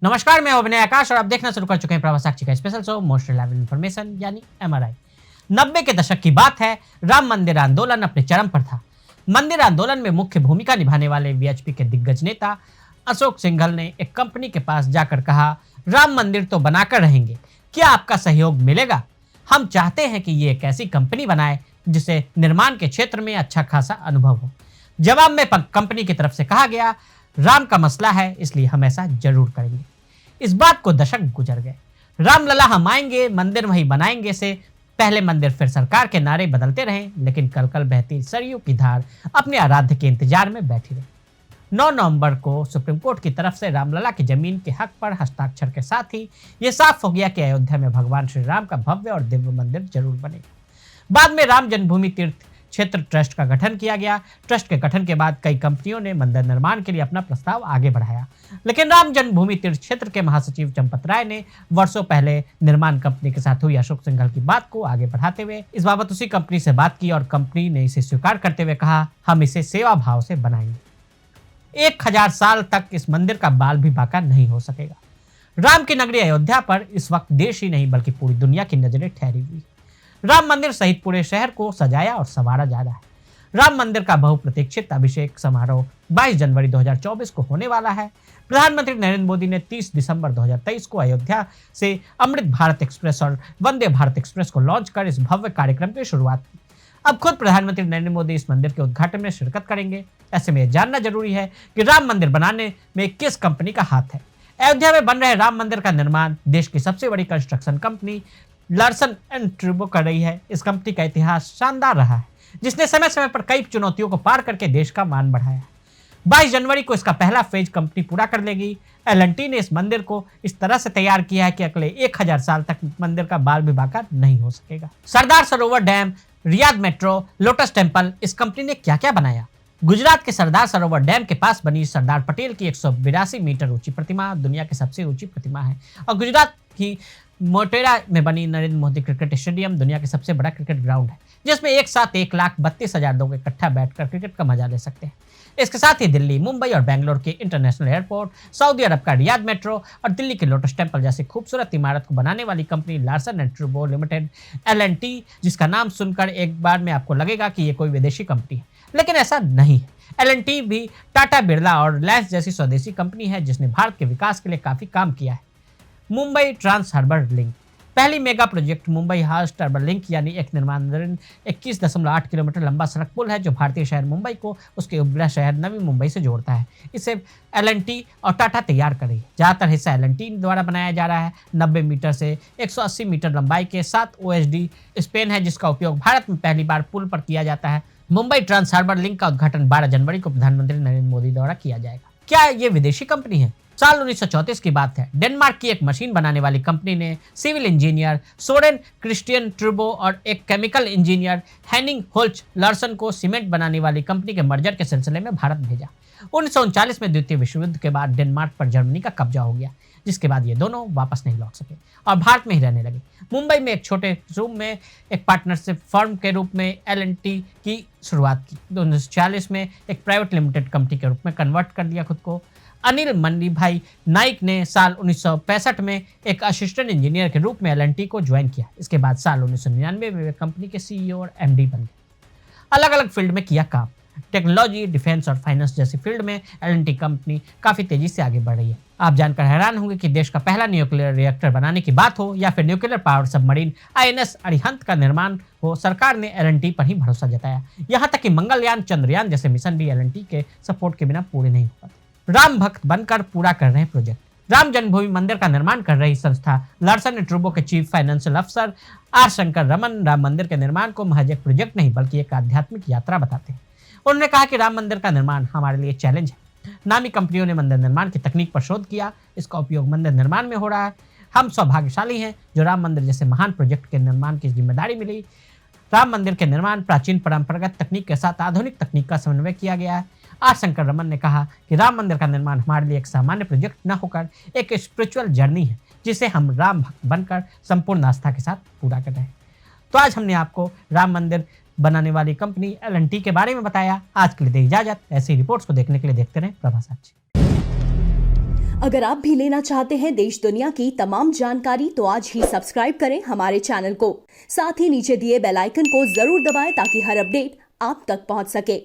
नमस्कार, मैं अभिनय आकाश और आप देखना शुरू कर चुके हैं प्रभा साक्षी का special show most reliable information यानी एमआरआई। 90 के दशक की बात है। राम मंदिर आंदोलन अपने चरम पर था। मंदिर आंदोलन में मुख्य भूमिका निभाने वाले वीएचपी के दिग्गज नेता अशोक सिंघल ने एक कंपनी के पास जाकर कहा, राम मंदिर तो बनाकर रहेंगे, क्या आपका सहयोग मिलेगा? हम चाहते हैं कि ये एक ऐसी कंपनी बनाए जिसे निर्माण के क्षेत्र में अच्छा खासा अनुभव हो। जवाब में कंपनी की तरफ से कहा गया, राम का मसला है इसलिए हम ऐसा जरूर करेंगे। इस बात को दशक गुजर गए। रामलला हम आएंगे, मंदिर वही बनाएंगे से पहले मंदिर फिर सरकार के नारे बदलते रहे, लेकिन कल कल बहती सरयू की धार अपने आराध्य के इंतजार में बैठी रही। 9 नवंबर को सुप्रीम कोर्ट की तरफ से रामलला की जमीन के हक पर हस्ताक्षर के साथ ही यह साफ हो गया कि अयोध्या में भगवान श्री राम का भव्य और दिव्य मंदिर जरूर बनेगा। बाद में राम जन्मभूमि तीर्थ क्षेत्र ट्रस्ट का गठन किया गया। ट्रस्ट के गठन के बाद कई कंपनियों ने मंदिर निर्माण के लिए अपना प्रस्ताव आगे बढ़ाया, लेकिन राम जन्मभूमि तीर्थ क्षेत्र के महासचिव चंपत राय ने वर्षों पहले निर्माण कंपनी के साथ हुई अशोक सिंघल की बात को आगे बढ़ाते हुए इस बाबत उसी कंपनी से बात की और कंपनी ने इसे स्वीकार करते हुए कहा, हम इसे सेवा भाव से बनाएंगे। 1000 साल तक इस मंदिर का बाल भी बांका नहीं हो सकेगा। राम की नगरी अयोध्या पर इस वक्त देश ही नहीं बल्कि पूरी दुनिया की नजरें ठहरी हुई। राम मंदिर सहित पूरे शहर को सजाया और संवारा जा रहा है। राम मंदिर का बहुप्रतीक्षित अभिषेक समारोह 22 जनवरी 2024 को होने वाला है। प्रधानमंत्री नरेंद्र मोदी ने 30 दिसंबर 2023 को अयोध्या से अमृत भारत एक्सप्रेस और वंदे भारत एक्सप्रेस को लॉन्च कर इस भव्य कार्यक्रम की शुरुआत की। अब खुद प्रधानमंत्री नरेंद्र मोदी इस मंदिर के उद्घाटन में शिरकत करेंगे। ऐसे में जानना जरूरी है कि राम मंदिर बनाने में किस कंपनी का हाथ है। अयोध्या में बन रहे राम मंदिर का निर्माण देश की सबसे बड़ी construction company Larsen and Toubro कर रही है। इस कंपनी का इतिहास शानदार रहा है, जिसने समय समय पर कई चुनौतियों को पार करके देश का मान बढ़ाया है। 22 जनवरी को इसका पहला फेज कंपनी पूरा कर लेगी। एल&टी ने इस मंदिर को इस तरह से तैयार किया है कि अगले 1000 साल तक मंदिर का बाल भी बांका नहीं हो सकेगा। Sardar Sarovar dam, Riyadh metro, lotus temple, इस कंपनी ने क्या क्या बनाया? गुजरात के सरदार सरोवर डैम के पास बनी सरदार पटेल की 182 मीटर ऊंची प्रतिमा दुनिया की सबसे ऊंची प्रतिमा है और गुजरात की मोटेरा में बनी नरेंद्र मोदी क्रिकेट स्टेडियम दुनिया के सबसे बड़ा क्रिकेट ग्राउंड है, जिसमें एक साथ 1,32,000 लोग इकट्ठा बैठकर क्रिकेट का मजा ले सकते हैं। इसके साथ ही दिल्ली, मुंबई और बेंगलोर के इंटरनेशनल एयरपोर्ट, सऊदी अरब का रियाद मेट्रो और दिल्ली के लोटस टेम्पल जैसी खूबसूरत इमारत को बनाने वाली company Larsen and Toubro limited L&T, जिसका नाम सुनकर एक बार में आपको लगेगा कि ये कोई विदेशी कंपनी है, लेकिन ऐसा नहीं है। एल&टी भी टाटा, बिरला और रिलायंस जैसी स्वदेशी कंपनी है जिसने भारत के विकास के लिए काफी काम किया है। मुंबई ट्रांस हार्बर लिंक, पहली mega project Mumbai harbour harbour link यानी एक निर्माणाधीन 21.8 किलोमीटर लंबा सड़क पुल है जो भारतीय शहर मुंबई को उसके उपग्रह शहर नवी मुंबई से जोड़ता है। इसे एल&टी और टाटा तैयार कर रही है। ज़्यादातर हिस्सा एल&टी द्वारा बनाया जा रहा है। 90 मीटर से 180 मीटर लंबाई के 7 OSD स्पेन है जिसका उपयोग भारत में पहली बार पुल पर किया जाता है। मुंबई ट्रांस हार्बर लिंक का उद्घाटन 12 जनवरी को प्रधानमंत्री नरेंद्र मोदी द्वारा किया जाएगा। क्या ये विदेशी कंपनी है? साल 1934 की बात है। डेनमार्क की एक मशीन बनाने वाली कंपनी ने सिविल इंजीनियर सोरेन क्रिस्टियन ट्रूबो और एक केमिकल इंजीनियर हेनिंग होल्च लार्सन को सीमेंट बनाने वाली कंपनी के मर्जर के सिलसिले में भारत भेजा। 1939 में द्वितीय विश्व युद्ध के बाद डेनमार्क पर जर्मनी का कब्जा हो गया, जिसके बाद ये दोनों वापस नहीं लौट सके और भारत में ही रहने लगे। मुंबई में एक छोटे रूम में एक पार्टनरशिप फर्म के रूप में एल&टी की शुरुआत की। 1940 में एक प्राइवेट लिमिटेड कंपनी के रूप में कन्वर्ट कर दिया खुद को। अनिल मणिभाई नाइक ने साल 1965 में एक असिस्टेंट इंजीनियर के रूप में एल&टी को ज्वाइन किया। इसके बाद साल 1999 में वे कंपनी के CEO और MD बन गए। अलग अलग फील्ड में किया काम। टेक्नोलॉजी, डिफेंस और फाइनेंस जैसी फील्ड में एल&टी कंपनी काफ़ी तेजी से आगे बढ़ रही है। आप जानकर हैरान होंगे कि देश का पहला न्यूक्लियर रिएक्टर बनाने की बात हो या फिर nuclear power submarine INS Arihant का निर्माण हो, सरकार ने एल&टी पर ही भरोसा जताया। यहाँ तक कि मंगलयान, चंद्रयान जैसे मिशन भी एल&टी के सपोर्ट के बिना पूरे नहीं हो पाते। राम भक्त बनकर पूरा कर रहे हैं प्रोजेक्ट। राम जन्मभूमि मंदिर का निर्माण कर रही संस्था लार्सन एंड टूब्रो के चीफ फाइनेंशियल अफसर आर शंकर रमन राम मंदिर के निर्माण को महज एक प्रोजेक्ट नहीं बल्कि एक आध्यात्मिक यात्रा बताते हैं। उन्होंने कहा कि राम मंदिर का निर्माण हमारे लिए चैलेंज है। नामी कंपनियों ने मंदिर निर्माण की तकनीक पर शोध किया, इसका उपयोग मंदिर निर्माण में हो रहा है। हम सौभाग्यशाली हैं जो राम मंदिर जैसे महान प्रोजेक्ट के निर्माण की जिम्मेदारी मिली। राम मंदिर के निर्माण प्राचीन परंपरागत तकनीक के साथ आधुनिक तकनीक का समन्वय किया गया है। आर शंकर रमन ने कहा कि राम मंदिर का निर्माण हमारे लिए एक सामान्य प्रोजेक्ट न होकर एक स्पिरिचुअल जर्नी है जिसे हम राम भक्त बनकर संपूर्ण आस्था के साथ पूरा कर रहे हैं। तो आज हमने आपको राम मंदिर बनाने वाली कंपनी एल&टी के बारे में बताया। आज के लिए दे इजाजत। ऐसी रिपोर्ट्स को देखने के लिए देखते रहें प्रभा साक्षी। अगर आप भी लेना चाहते हैं देश दुनिया की तमाम जानकारी तो आज ही सब्सक्राइब करें हमारे चैनल को। साथ ही नीचे दिए बेल आइकन को जरूर दबाएं ताकि हर अपडेट आप तक पहुंच सके।